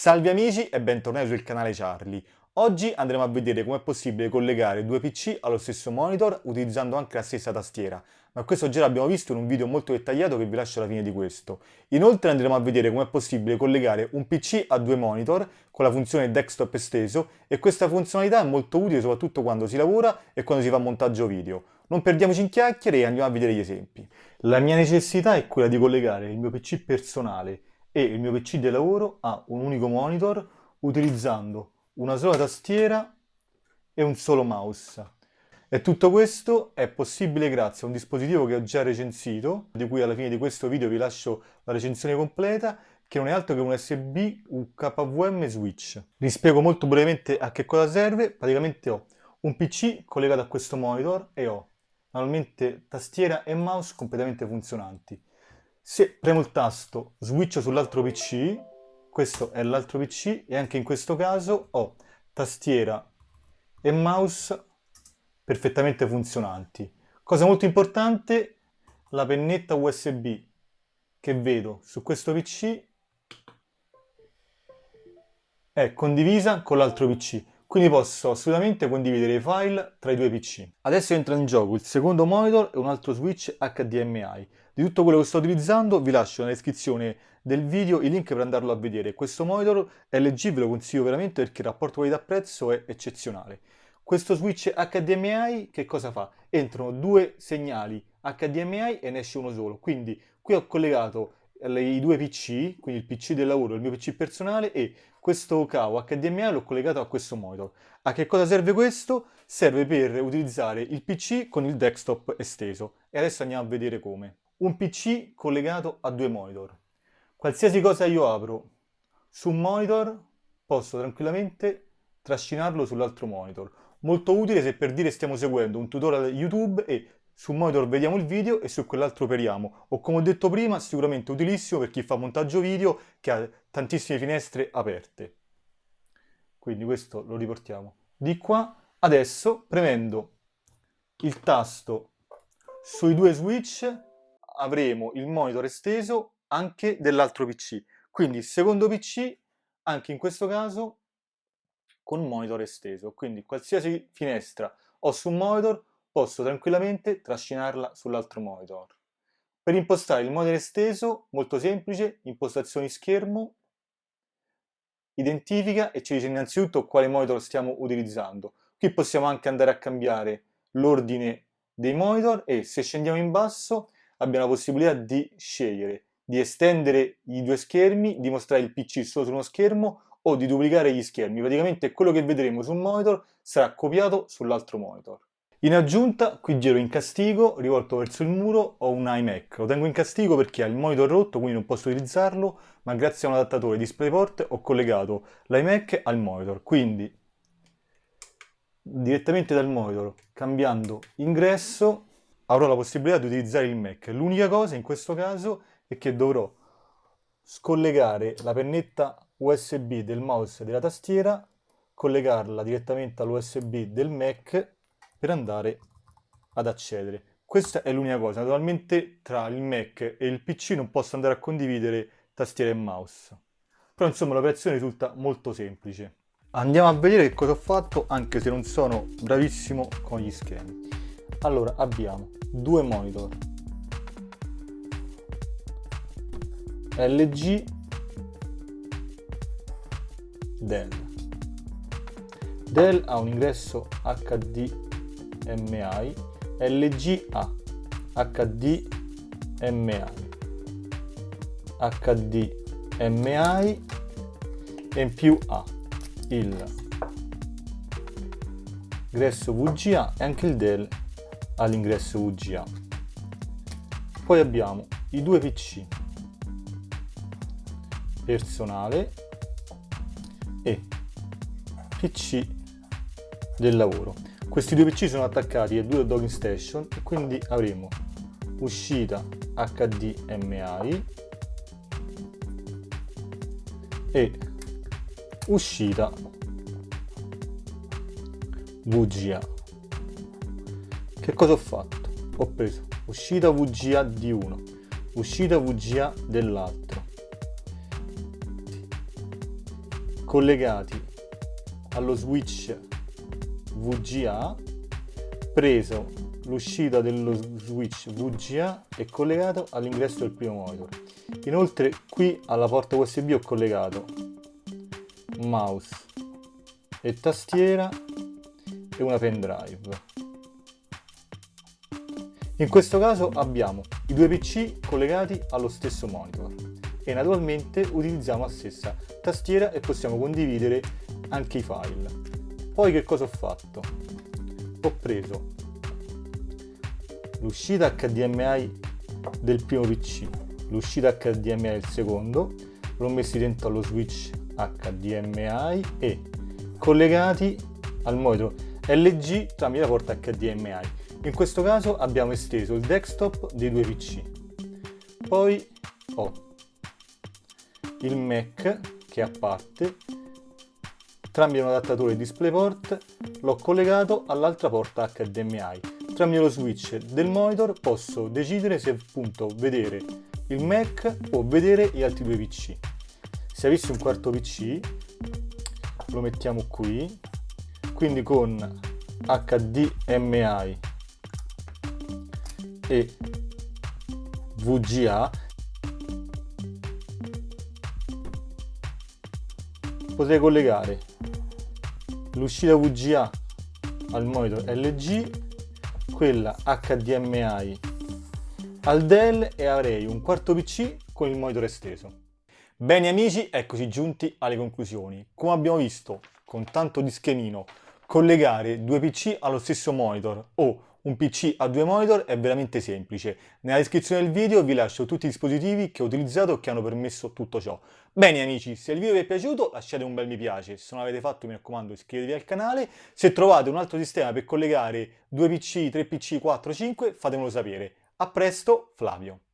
Salve amici e bentornati sul canale Charlie. Oggi andremo a vedere come è possibile collegare due PC allo stesso monitor utilizzando anche la stessa tastiera, ma questo già l'abbiamo visto in un video molto dettagliato che vi lascio alla fine di questo. Inoltre andremo a vedere come è possibile collegare un PC a due monitor con la funzione desktop esteso e questa funzionalità è molto utile soprattutto quando si lavora e quando si fa montaggio video. Non perdiamoci in chiacchiere e andiamo a vedere gli esempi. La mia necessità è quella di collegare il mio PC personale e il mio PC di lavoro a un unico monitor utilizzando una sola tastiera e un solo mouse. E tutto questo è possibile grazie a un dispositivo che ho già recensito, di cui alla fine di questo video vi lascio la recensione completa, che non è altro che un USB UKVM switch. Vi spiego molto brevemente a che cosa serve. Praticamente ho un PC collegato a questo monitor e ho normalmente tastiera e mouse completamente funzionanti. Se premo il tasto switch sull'altro PC, questo è l'altro PC e anche in questo caso ho tastiera e mouse perfettamente funzionanti. Cosa molto importante, la pennetta USB che vedo su questo PC è condivisa con l'altro PC, quindi posso assolutamente condividere i file tra i due PC. Adesso entra in gioco il secondo monitor e un altro switch HDMI. Di tutto quello che sto utilizzando vi lascio nella descrizione del video i link per andarlo a vedere. Questo monitor LG ve lo consiglio veramente perché il rapporto qualità-prezzo è eccezionale. Questo switch HDMI che cosa fa? Entrano due segnali HDMI e ne esce uno solo. Quindi qui ho collegato i due PC, quindi il PC del lavoro e il mio PC personale, e questo cavo HDMI l'ho collegato a questo monitor. A che cosa serve questo? Serve per utilizzare il PC con il desktop esteso. E adesso andiamo a vedere come. Un PC collegato a due monitor. Qualsiasi cosa io apro su un monitor posso tranquillamente trascinarlo sull'altro monitor. Molto utile se per dire stiamo seguendo un tutorial YouTube e su un monitor vediamo il video e su quell'altro operiamo. O come ho detto prima, sicuramente utilissimo per chi fa montaggio video che ha tantissime finestre aperte. Quindi questo lo riportiamo di qua. Adesso, premendo il tasto sui due switch, avremo il monitor esteso anche dell'altro PC. Quindi il secondo PC, anche in questo caso, con monitor esteso. Quindi qualsiasi finestra ho su un monitor posso tranquillamente trascinarla sull'altro monitor. Per impostare il monitor esteso, molto semplice, impostazioni schermo, identifica e ci dice innanzitutto quale monitor stiamo utilizzando. Qui possiamo anche andare a cambiare l'ordine dei monitor e se scendiamo in basso abbiamo la possibilità di scegliere di estendere i due schermi, di mostrare il PC solo su uno schermo o di duplicare gli schermi. Praticamente quello che vedremo su un monitor sarà copiato sull'altro monitor. In aggiunta, qui giro in castigo, rivolto verso il muro, ho un iMac. Lo tengo in castigo perché ha il monitor rotto, quindi non posso utilizzarlo, ma grazie a un adattatore DisplayPort ho collegato l'iMac al monitor. Quindi, direttamente dal monitor, cambiando ingresso, avrò la possibilità di utilizzare il Mac. L'unica cosa in questo caso è che dovrò scollegare la pennetta USB del mouse e della tastiera, collegarla direttamente all'USB del Mac per andare ad accedere. Questa è l'unica cosa. Naturalmente tra il Mac e il PC non posso andare a condividere tastiera e mouse. Però insomma l'operazione risulta molto semplice. Andiamo a vedere che cosa ho fatto, anche se non sono bravissimo con gli schemi. Allora abbiamo due monitor LG Dell. Dell ha un ingresso HDMI, LG ha HDMI, HDMI e in più ha l'ingresso VGA e anche il Dell ha l'ingresso VGA. Poi abbiamo i due PC personale e PC del lavoro. Questi due PC sono attaccati a due docking station e quindi avremo uscita HDMI e uscita VGA. Che cosa ho fatto? Ho preso uscita VGA di uno, uscita VGA dell'altro, collegati allo switch VGA, preso l'uscita dello switch VGA e collegato all'ingresso del primo monitor. Inoltre qui alla porta USB ho collegato mouse e tastiera e una pendrive. In questo caso abbiamo i due PC collegati allo stesso monitor e naturalmente utilizziamo la stessa tastiera e possiamo condividere anche i file. Poi che cosa ho fatto? Ho preso l'uscita HDMI del primo PC, l'uscita HDMI del secondo, l'ho messi dentro allo switch HDMI e collegati al monitor LG tramite la porta HDMI. In questo caso abbiamo esteso il desktop dei due PC. Poi ho il Mac che è a parte, tramite un adattatore DisplayPort l'ho collegato all'altra porta HDMI. Tramite lo switch del monitor posso decidere se appunto vedere il Mac o vedere gli altri due PC. Se avessi un quarto PC lo mettiamo qui, quindi con HDMI e VGA potrei collegare l'uscita VGA al monitor LG, quella HDMI al Dell e avrei un quarto PC con il monitor esteso. Bene amici, eccoci giunti alle conclusioni. Come abbiamo visto, con tanto di schemino, collegare due PC allo stesso monitor o un PC a due monitor è veramente semplice. Nella descrizione del video vi lascio tutti i dispositivi che ho utilizzato e che hanno permesso tutto ciò. Bene amici, se il video vi è piaciuto lasciate un bel mi piace, se non l'avete fatto mi raccomando iscrivetevi al canale, se trovate un altro sistema per collegare due PC, tre PC, 4, 5 fatemelo sapere. A presto, Flavio!